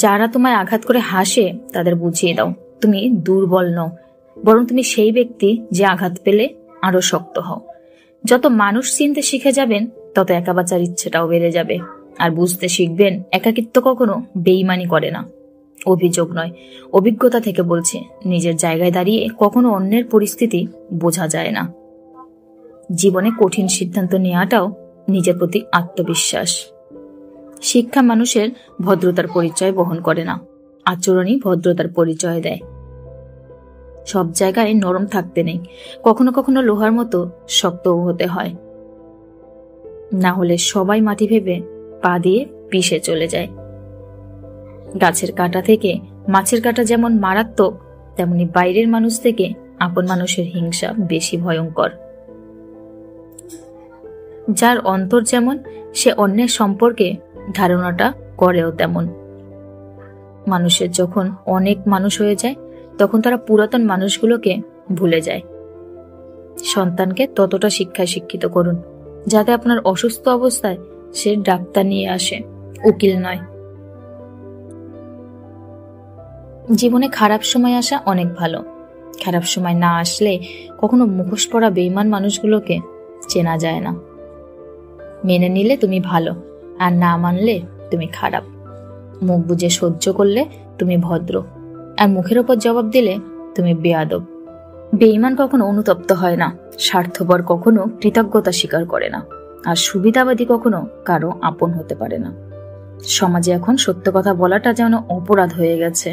যারা তোমায় আঘাত করে হাসে তাদের বুঝিয়ে দাও তুমি দুর্বল নও, বরং তুমি সেই ব্যক্তি যে আঘাত পেলে আরো শক্ত হও। যত মানুষ চিনতে শিখে যাবেন তত একা বাঁচার ইচ্ছেটাও বেড়ে যাবে। আর বুঝতে শিখবেন একাকিত্ব কখনো বেইমানি করে না, অভিযোগ নয়। অভিজ্ঞতা থেকে বলছি, নিজের জায়গায় দাঁড়িয়ে কখনো অন্যের পরিস্থিতি বোঝা যায় না। জীবনে কঠিন সিদ্ধান্ত নেওয়াটাও নিজের প্রতি আত্মবিশ্বাস। শিক্ষা মানুষের ভদ্রতার পরিচয় বহন করে না, আচরণই ভদ্রতার পরিচয় দেয়। সব জায়গায় নরম থাকতে নেই, কখনো কখনো লোহার মতো শক্তও হতে হয়, না হলে সবাই মাটি ভেবে পা দিয়ে পিষে চলে যায়। গাছের কাঁটা থেকে মাছের কাঁটা যেমন মারাত্মক, তেমনি বাইরের মানুষ থেকে আপন মানুষের হিংসা বেশি ভয়ঙ্কর। যার অন্তর যেমন, সে অন্যের সম্পর্কে ধারণাটা করেও তেমন। মানুষের যখন অনেক মানুষ হয়ে যায় তখন তারা পুরাতন মানুষগুলোকে ভুলে যায়। সন্তানকে ততটা শিক্ষায় শিক্ষিত করুন যাতে আপনার অসুস্থ অবস্থায় সে ডাক্তার নিয়ে আসে, উকিল নয়। জীবনে খারাপ সময় আসা অনেক ভালো। খারাপ সময় না আসলে কখনো মুখোশ পরা বেঈমান মানুষগুলোকে চেনা যায় না। মেনে নিলে তুমি ভালো, আর না মানলে তুমি খারাপ। মুখ বুজে সহ্য করলে তুমি ভদ্র, আর মুখের ওপর জবাব দিলে তুমি বেয়াদব। বেঈমান কখনো অনুতপ্ত হয় না, স্বার্থপর কখনো কৃতজ্ঞতা স্বীকার করে না, আর সুবিধাবাদী কখনো কারো আপন হতে পারে না। সমাজে এখন সত্য কথা বলাটা যেন অপরাধ হয়ে গেছে।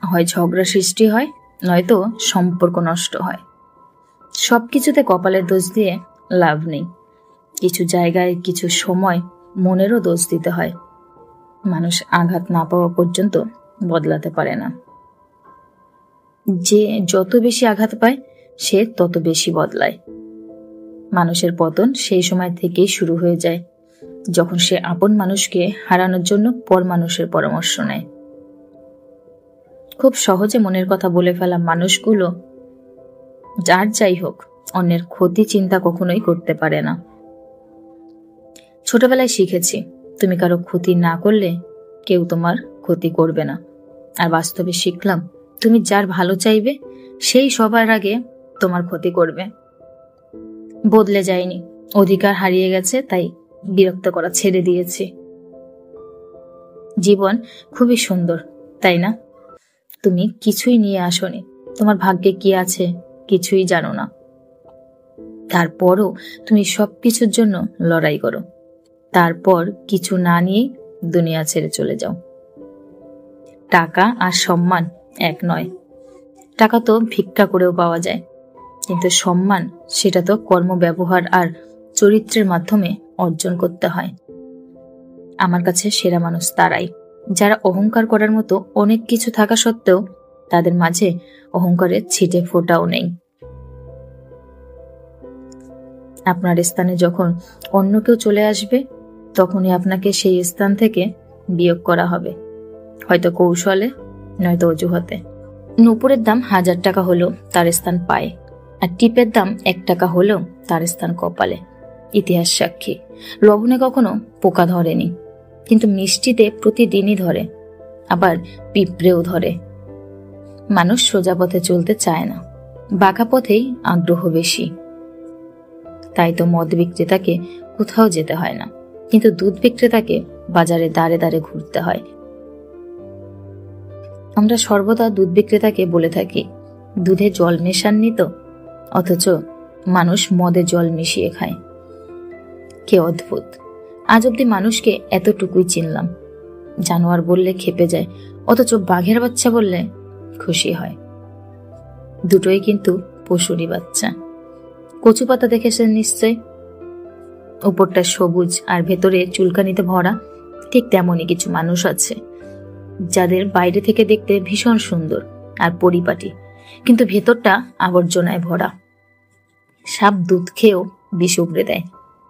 হয় ঝগড়া সৃষ্টি হয়, নয়তো সম্পর্ক নষ্ট হয়। সবকিছুতে কপালের দোষ দিয়ে লাভ নেই। কিছু জায়গায় কিছু সময় মনেরও দোষ দিতে হয়। মানুষ আঘাত না পাওয়া পর্যন্ত বদলাতে পারে না। যে যত বেশি আঘাত পায় সে তত বেশি বদলায়। মানুষের পতন সেই সময় থেকেই শুরু হয়ে যায় যখন সে আপন মানুষকে হারানোর জন্য পর মানুষের পরামর্শ নেয়। খুব সহজে মনের কথা বলে ফেলা মানুষগুলো যার যাই হোক অন্যের ক্ষতি চিন্তা কখনোই করতে পারে না। ছোটবেলায় শিখেছি, তুমি কারো ক্ষতি না করলে কেউ তোমার ক্ষতি করবে না। আর বাস্তবে শিখলাম, তুমি যার ভালো চাইবে সেই সবার আগে তোমার ক্ষতি করবে। বদলে যায়নি, অধিকার হারিয়ে গেছে, তাই বিরক্ত করা ছেড়ে দিয়েছি। জীবন খুবই সুন্দর, তাই না? তুমি কিছুই নিয়ে আসোনি, তোমার ভাগ্যে কি আছে কিছুই জানো না। তারপরও তুমি সবকিছুর জন্য লড়াই করো। তারপর কিছু না নিয়ে দুনিয়া ছেড়ে চলে যাও। টাকা আর সম্মান এক নয়। টাকা তো ভিক্ষা করেও পাওয়া যায়, কিন্তু সম্মান সেটা তো কর্ম, ব্যবহার আর চরিত্রের মাধ্যমে অর্জন করতে হয়। আমার কাছে সেরা মানুষ তারাই যারা অহংকার করার মতো অনেক কিছু থাকা সত্ত্বেও তাদের মাঝে অহংকারের ছিটে ফোঁটাও নেই। আপনার স্থানে যখন অন্য কেউ চলে আসবে তখনই আপনাকে সেই স্থান থেকে বিয়োগ করা হবে, হয়তো কৌশলে নয়তো অজুহাতে। নূপুরের দাম 1000 টাকা হলেও তার স্থান পায়ে, আর টিপের দাম 1 টাকা হলেও তার স্থান কপালে। ইতিহাস সাক্ষী, লবণে কখনো পোকা ধরেনি, কিন্তু মিষ্টিতে প্রতিদিনই ধরে, আবার পিঁপড়েও ধরে। মানুষ সোজা পথে চলতে চায় না, বাঁকা পথেই আগ্রহ বেশি। তাই তো মদ বিক্রেতাকে কোথাও যেতে হয় না, কিন্তু দুধ বিক্রেতাকে বাজারে দাঁড়ে দাঁড়ে ঘুরতে হয়। আমরা সর্বদা দুধ বিক্রেতাকে বলে থাকি, দুধে জল মেশাননি তো, অথচ মানুষ মদে জল মিশিয়ে খায়। কে অদ্ভুত! আজ অব্দি মানুষকে এতটুকুই চিনলাম। জানোয়ার বললে খেপে যায়, অথচ বাঘের বাচ্চা বললে খুশি হয়। দুটোই কিন্তু পশুরই বাচ্চা। কচু পাতা দেখেছেন নিশ্চয়, উপরটা সবুজ আর ভেতরে চুলকানিতে ভরা। ঠিক তেমনই কিছু মানুষ আছে যাদের বাইরে থেকে দেখতে ভীষণ সুন্দর আর পরিপাটি, কিন্তু ভেতরটা আবর্জনায় ভরা। সাপ দুধ খেয়েও বিষ উগড়ে দেয়,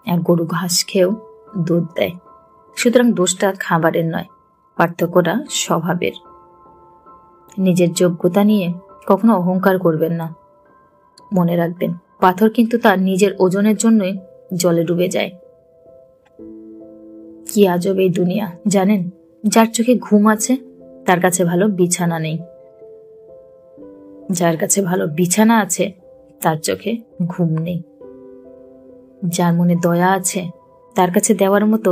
আর গরু ঘাস খেয়েও দুধ দেয়। সুতরাং দোষটা খাবারের নয়, পার্থক্যটা স্বভাবের। নিজের যোগ্যতা নিয়ে কখনো অহংকার করবেন না। মনে রাখবেন, পাথর কিন্তু তার নিজের ওজনের জন্যই জলে ডুবে যায়। কি আজব এই দুনিয়া জানেন? যার চোখে ঘুম আছে তার কাছে ভালো বিছানা নেই, যার কাছে ভালো বিছানা আছে তার চোখে ঘুম নেই। যার মনে দয়া আছে তার কাছে দেওয়ার মতো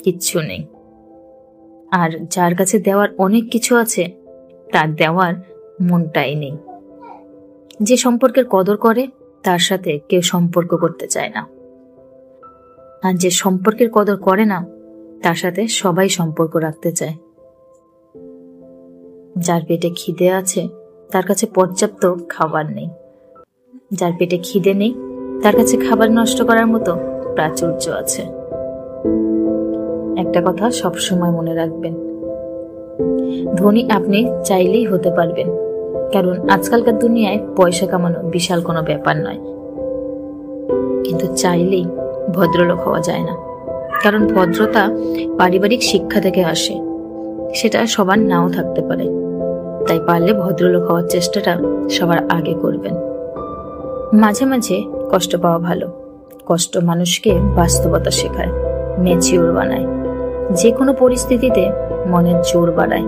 কিচ্ছু নেই, আর যার কাছে দেওয়ার অনেক কিছু আছে তার দেওয়ার মনটাই নেই। যে সম্পর্কের কদর করে তার সাথে কেউ সম্পর্ক করতে চায় না, আর যে সম্পর্কের কদর করে না তার সাথে সবাই সম্পর্ক রাখতে চায়। যার পেটে খিদে আছে তার কাছে পর্যাপ্ত খাবার নেই, যার পেটে খিদে নেই তার কাছে খাবার নষ্ট করার মতো প্রাচুর্য আছে। একটা কথা সবসময় মনে রাখবেন, ধনী আপনি চাইলেই হতে পারবেন, কারণ আজকালকার দুনিয়ায় পয়সা কামানো বিশাল কোনো ব্যাপার নয়। কিন্তু চাইলেই ভদ্রলোক হওয়া যায় না, কারণ ভদ্রতা পারিবারিক শিক্ষা থেকে আসে, সেটা সবার নাও থাকতে পারে। তাই পারলে ভদ্রলোক হওয়ার চেষ্টাটা সবার আগে করবেন। মাঝে মাঝে কষ্ট পাওয়া ভালো, কষ্ট মানুষকে বাস্তবতা শেখায়, ম্যাচিওর বানায়, যে কোনো পরিস্থিতিতে মনের জোর বাড়ায়,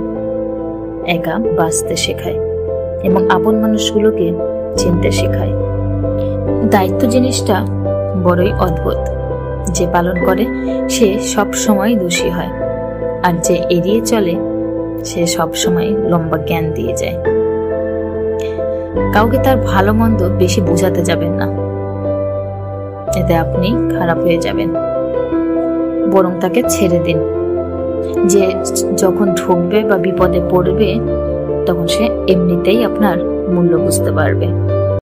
একা বাঁচতে শেখায় এবং আপন মানুষগুলোকে চিনতে শেখায়। দায়িত্ব জিনিসটা বড়ই অদ্ভুত, যে পালন করে সে সব সময় দোষী হয়, আর যে এড়িয়ে চলে সে সব সময় লম্বা জ্ঞান দিয়ে যায়। কাউকে তার ভালো মন্দ বেশি বোঝাতে যাবেন না, এতে আপনি খারাপ হয়ে যাবেন। বরং তাকে ছেড়ে দিন, যে যখন ঠকবে বা বিপদে পড়বে তখন সে এমনিতেই আপনার মূল্য বুঝতে পারবে।